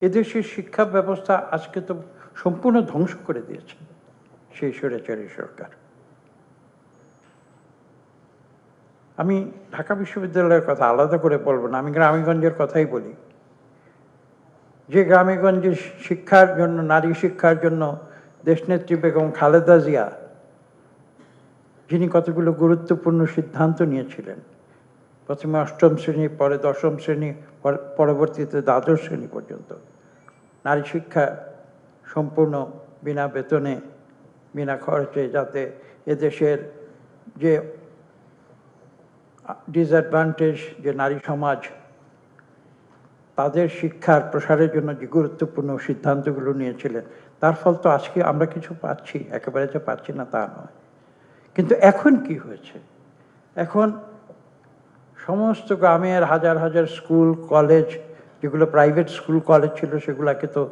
এদেশের শিক্ষা ব্যবস্থা আজকে তো সম্পূর্ণ ধ্বংস করে দিয়েছে সেই স্বৈরাচারী সরকার। আমি ঢাকা বিশ্ববিদ্যালয়ের কথা আলাদা করে বলবো না, আমি গ্রামেগঞ্জের কথাই বলি। যে গ্রামেগঞ্জে শিক্ষার জন্য, নারী শিক্ষার জন্য দেশনেত্রী বেগম খালেদা জিয়া, যিনি কতগুলো গুরুত্বপূর্ণ সিদ্ধান্ত নিয়েছিলেন, প্রথমে ৮ম শ্রেণী, পরে ১০ম শ্রেণী, পরবর্তীতে দ্বাদশ শ্রেণী পর্যন্ত নারী শিক্ষা সম্পূর্ণ বিনা বেতনে, বিনা খরচে, যাতে এদেশের যে ডিসঅ্যাডভান্টেজ, যে নারী সমাজ, তাদের শিক্ষার প্রসারের জন্য যে গুরুত্বপূর্ণ সিদ্ধান্তগুলো নিয়েছিলেন, তার ফল তো আজকে আমরা কিছু পাচ্ছি, একেবারে যে পাচ্ছি না তা নয়। কিন্তু এখন কি হয়েছে? এখন সমস্ত গ্রামের হাজার হাজার স্কুল কলেজ, যেগুলো প্রাইভেট স্কুল কলেজ ছিল, সেগুলোকে তো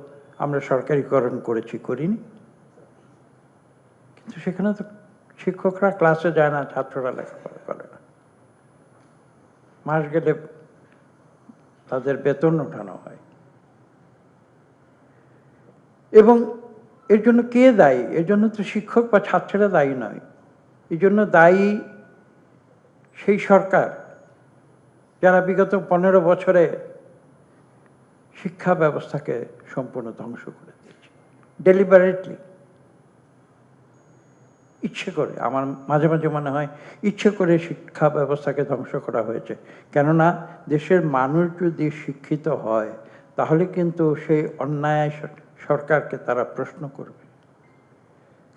আমরা সরকারিকরণ করিনি। কিন্তু সেখানে তো শিক্ষকরা ক্লাসে যায় না, ছাত্ররা লেখাপড়া করে না। মাস গেলে তাদের বেতন ওঠানো হয়। এবং এর জন্য কে দায়ী? এর জন্য তো শিক্ষক বা ছাত্ররা দায়ী নয়। এই জন্য দায়ী সেই সরকার যারা বিগত 15 বছরে শিক্ষা ব্যবস্থাকে সম্পূর্ণ ধ্বংস করে দিয়েছে, ডেলিবারেটলি, ইচ্ছে করে। আমার মাঝে মাঝে মনে হয় ইচ্ছে করে শিক্ষা ব্যবস্থাকে ধ্বংস করা হয়েছে। কেননা দেশের মানুষ যদি শিক্ষিত হয়, তাহলে কিন্তু সেই অন্যায় সরকারকে তারা প্রশ্ন করবে।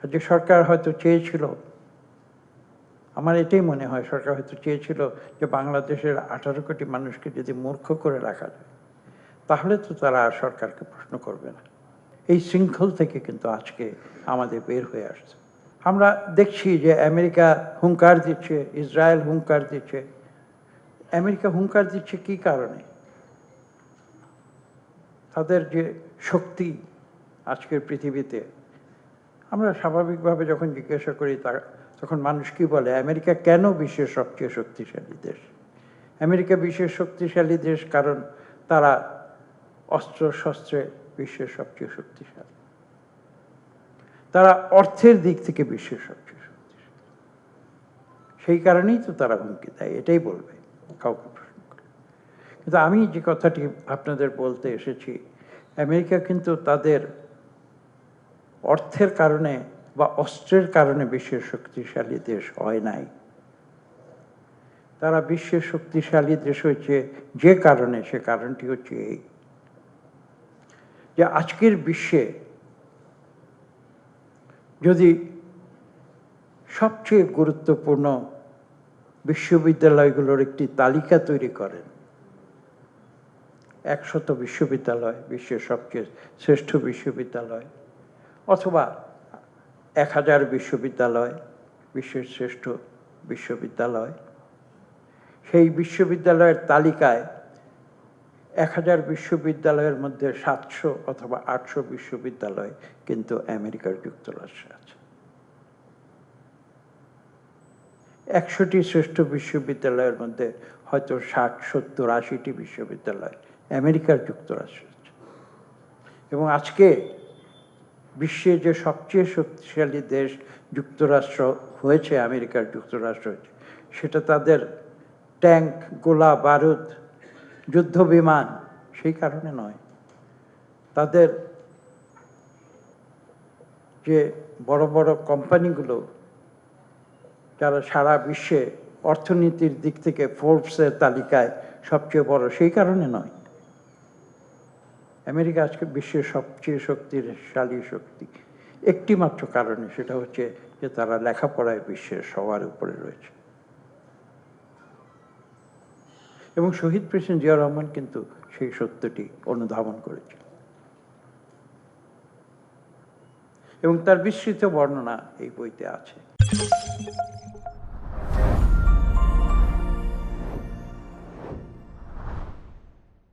যে সরকার হয়তো চেয়েছিল, আমার এটাই মনে হয়, সরকার হয়তো চেয়েছিল যে বাংলাদেশের 18 কোটি মানুষকে যদি মূর্খ করে রাখা যায়, তাহলে তো তারা আর সরকারকে প্রশ্ন করবে না। এই শৃঙ্খল থেকে কিন্তু আজকে আমাদের বের হয়ে আসছে। আমরা দেখছি যে আমেরিকা হুঙ্কার দিচ্ছে, ইসরায়েল হুঙ্কার দিচ্ছে। আমেরিকা হুঙ্কার দিচ্ছে কি কারণে? তাদের যে শক্তি আজকের পৃথিবীতে, আমরা স্বাভাবিকভাবে যখন জিজ্ঞাসা করি তখন মানুষ কি বলে? আমেরিকা কেন বিশ্বের সবচেয়ে শক্তিশালী দেশ? আমেরিকা বিশ্বের শক্তিশালী দেশ কারণ তারা অস্ত্র শস্ত্রে বিশ্বের সবচেয়ে শক্তিশালী, তারা অর্থের দিক থেকে বিশ্বের সবচেয়ে শক্তিশালী। সেই কারণেই তো তারা হুমকি দেয়, এটাই বলবে কাউকে প্রশ্ন করে। কিন্তু আমি যে কথাটি আপনাদের বলতে এসেছি, আমেরিকা কিন্তু তাদের অর্থের কারণে বা অস্ত্রের কারণে বিশ্বের শক্তিশালী দেশ হয় নাই। তারা বিশ্বের শক্তিশালী দেশ হয়েছে যে কারণে, সে কারণটি হচ্ছে এই, যে আজকের বিশ্বে যদি সবচেয়ে গুরুত্বপূর্ণ বিশ্ববিদ্যালয়গুলোর একটি তালিকা তৈরি করেন, 100 বিশ্ববিদ্যালয়, বিশ্বের সবচেয়ে শ্রেষ্ঠ বিশ্ববিদ্যালয়, অথবা 1000 বিশ্ববিদ্যালয়, বিশ্বের শ্রেষ্ঠ বিশ্ববিদ্যালয়, সেই বিশ্ববিদ্যালয়ের তালিকায় 1000 বিশ্ববিদ্যালয়ের মধ্যে 700 অথবা 800 বিশ্ববিদ্যালয় কিন্তু আমেরিকার যুক্তরাষ্ট্রে আছে। 100টি শ্রেষ্ঠ বিশ্ববিদ্যালয়ের মধ্যে হয়তো 60, 70, 80টি বিশ্ববিদ্যালয় আমেরিকার যুক্তরাষ্ট্রে আছে। এবং আজকে বিশ্বের যে সবচেয়ে শক্তিশালী দেশ যুক্তরাষ্ট্র হয়েছে, আমেরিকার যুক্তরাষ্ট্র হয়েছে, সেটা তাদের ট্যাঙ্ক, গোলা বারুদ, যুদ্ধ বিমান সেই কারণে নয়। তাদের যে বড় বড় কোম্পানিগুলো, যারা সারা বিশ্বে অর্থনীতির দিক থেকে ফোর্বসের তালিকায় সবচেয়ে বড়, সেই কারণে নয়। আমেরিকা আজকে বিশ্বের সবচেয়ে শক্তিশালী শক্তি একটি মাত্র কারণে, সেটা হচ্ছে যে তারা লেখাপড়ায় বিশ্বের সবার উপরে রয়েছে। এবং শহীদ প্রেসিডেন্ট জিয়া রহমান কিন্তু সেই সত্যটি অনুধাবন করেছিল, এবং তার বিস্তৃত বর্ণনা এই বইতে আছে।